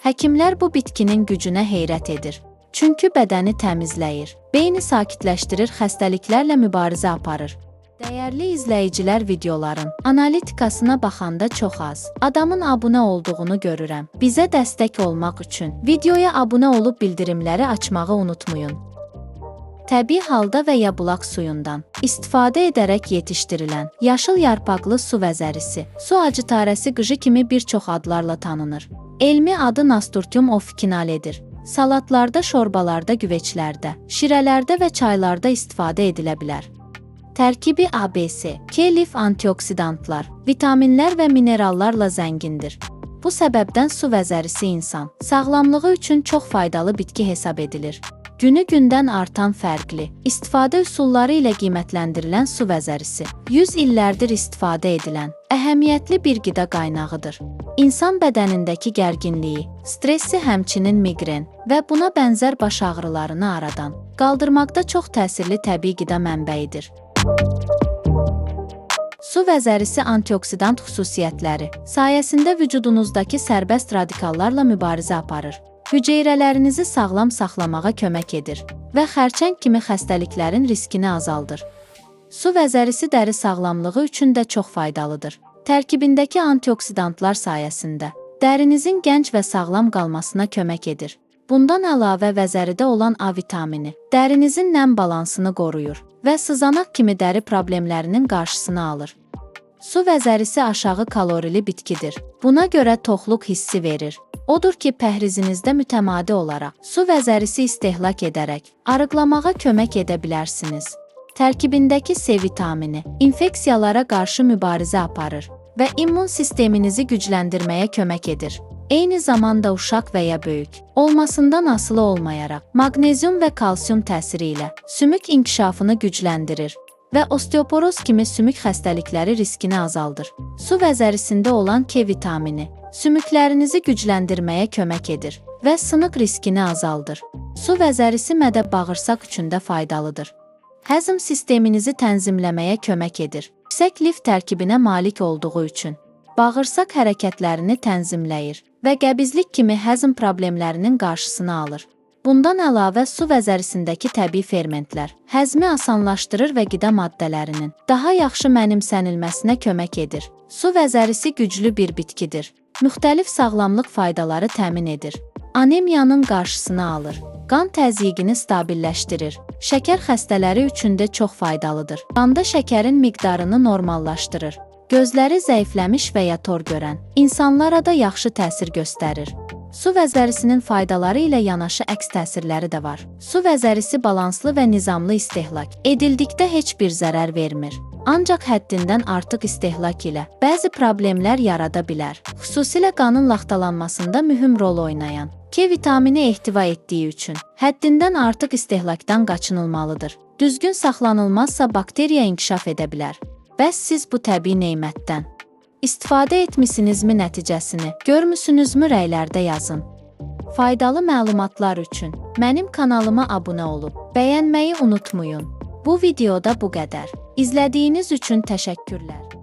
Həkimlər bu bitkinin gücünə heyrət edir. Çünki bədəni təmizləyir, beyni sakitləşdirir, xəstəliklərlə mübarizə aparır. Dəyərli izləyicilər, videoların analitikasına baxanda çox az adamın abunə olduğunu görürəm. Bizə dəstək olmaq üçün videoya abunə olub bildirimləri açmağı unutmayın. Təbii halda və ya bulaq suyundan istifadə edərək yetişdirilən yaşıl yarpaqlı su vəzərisi, su acıtarəsi qışı kimi bir çox adlarla tanınır. Elmi adı Nasturtium officinaledir. Salatlarda, şorbalarda, güveçlərdə, şirələrdə və çaylarda istifadə edilə bilər. Tərkibi ABC, K lif antioksidantlar, vitaminlər və minerallarla zəngindir. Bu səbəbdən su vəzərisi insan sağlamlığı üçün çox faydalı bitki hesab edilir. Günü-gündən artan fərqli istifadə üsulları ilə qiymətləndirilən su vəzərisi 100 illərdir istifadə edilən əhəmiyyətli bir qida qaynağıdır. İnsan bədənindəki gərginliyi, stressi, həmçinin miqren və buna bənzər baş ağrılarını aradan qaldırmaqda çox təsirli təbii qida mənbəyidir. Su vəzərisi antioksidant xüsusiyyətləri sayəsində vücudunuzdakı sərbəst radikallarla mübarizə aparır. Hüceyrələrinizi sağlam saxlamağa kömək edir və xərçəng kimi xəstəliklərin riskini azaldır. Su vəzərisi dəri sağlamlığı üçün də çox faydalıdır. Tərkibindəki antioksidantlar sayəsində dərinizin gənc və sağlam qalmasına kömək edir. Bundan əlavə vəzəridə olan A vitamini dərinizin nəm balansını qoruyur və sızanaq kimi dəri problemlərinin qarşısını alır. Su vəzərisi aşağı kalorili bitkidir. Buna görə toxluq hissi verir. Odur ki, pəhrizinizdə mütəmadi olaraq su vəzərisi istehlak edərək arıqlamağa kömək edə bilərsiniz. Tərkibindəki C vitamini infeksiyalara qarşı mübarizə aparır və immun sisteminizi gücləndirməyə kömək edir. Eyni zamanda uşaq və ya böyük olmasından asılı olmayaraq maqnezium və kalsium təsiri ilə sümük inkişafını gücləndirir və osteoporoz kimi sümük xəstəlikləri riskini azaldır. Su vəzərisində olan K vitamini sümüklərinizi gücləndirməyə kömək edir və sınıq riskini azaldır. Su vəzərisi mədə-bağırsaq üçün də faydalıdır. Həzm sisteminizi tənzimləməyə kömək edir. Yüksək lif tərkibinə malik olduğu üçün bağırsaq hərəkətlərini tənzimləyir və qəbizlik kimi həzm problemlərinin qarşısını alır. Bundan əlavə su vəzərisindəki təbii fermentlər həzmi asanlaşdırır və qida maddələrinin daha yaxşı mənimsənilməsinə kömək edir. Su vəzərisi güclü bir bitkidir. Müxtəlif sağlamlıq faydaları təmin edir. Anemiyanın qarşısını alır. Qan təzyiqini stabilləşdirir. Şəkər xəstələri üçün də çox faydalıdır. Qanda şəkərin miqdarını normallaşdırır. Gözləri zəifləmiş və ya tor görən insanlara da yaxşı təsir göstərir. Su vəzərisinin faydaları ilə yanaşı əks təsirləri də var. Su vəzərisi balanslı və nizamlı istehlak edildikdə heç bir zərər vermir. Ancaq həddindən artıq istehlak ilə bəzi problemlər yarada bilər. Xüsusilə qanın laxtalanmasında mühüm rol oynayan K vitamini ehtiva etdiyi üçün həddindən artıq istehlakdan qaçınılmalıdır. Düzgün saxlanılmazsa bakteriya inkişaf edə bilər. Bəs siz bu təbii nemətdən istifadə etmisinizmi, nəticəsini görmüsünüzmü, rəylərdə yazın. Faydalı məlumatlar üçün mənim kanalıma abunə olub bəyənməyi unutmayın. Bu videoda bu qədər. İzlədiyiniz üçün təşəkkürlər.